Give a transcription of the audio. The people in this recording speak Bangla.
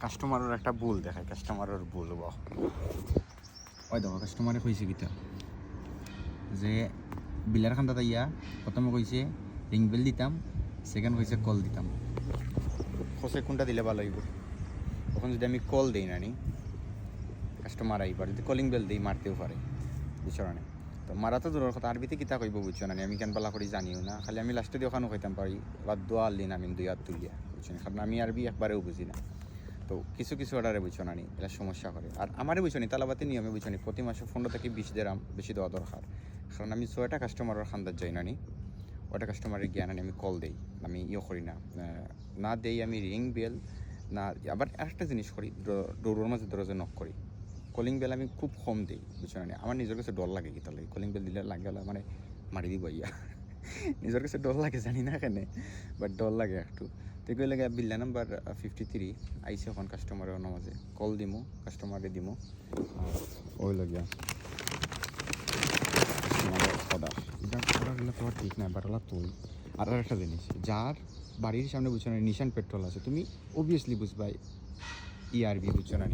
কাস্টমারের একটা ভুল দেখায়, কাস্টমারের ভুল ওই দেখো কাস্টমারে কইছে কিতা যে বিলের খান্দাত ইয়া প্রথমে কইছে রিং বেল দিতাম, সেকেন্ড কইছে কল দিতাম। খোঁজে কোনটা দিলে ভালো হইব? তখন যদি আমি কল দিই নানি কাস্টমার আইবার, যদি কলিং বেল দিই মারতেও পারে, বুঝছো না? তো মারা তো দূরের কথা, আরবিতে কিতা কইব বুঝছো না? আমি কেন বালা করি জানিও না, খালি আমি লাস্টে দিয়ে ওখানে কইতাম পারি বা দোয়া আল্লিন আমি দুই হাত তুলিয়া, বুঝছো না? কারণ আমি আরবি একবারেও বুঝি না। তো কিছু কিছু অর্ডারে বুঝছো না নি এটা সমস্যা করে। আর আমারই বুঝছো নি তালাবাতি নিয়মে বুঝছো নি প্রতি মাসে 15 থেকে 20 দিরহাম বেশি দেওয়া দরকার। কারণ আমি 6টা কাস্টমারের খান্দার যাই না নি, ওটা কাস্টমারের জ্ঞান আনি আমি কল দেই, আমি করি না, না দেই আমি রিং বেল না। আবার আরেকটা জিনিস করি, ডোরের মাঝে দরজা নক করি। কলিং বেল আমি খুব কম দিই, বুঝছো না? আমার নিজের কাছে ডর লাগে কি তাহলে কলিং বেল দিলে লাগে মানে মারি দিব ইয়া নিজের কাছে ডর লাগে, জানি না কেন, বাট ডর লাগে একটু। তো এগুলো লাগে বিল্লা নাম্বার 53 আইসি এখন কাস্টমারের নামাজে কল দিমু, কাস্টমারে দিমু ওই লাগিয়া কাস্টমারের অর্ডার এটা অর্ডারগুলো তো ঠিক না, বাট ওলা তুই। আর একটা জিনিস, যার বাড়ির সামনে বুঝছো না নিশান পেট্রোল আছে, তুমি অবভিয়াসলি বুঝবাই ইআরবি, বুঝছো না?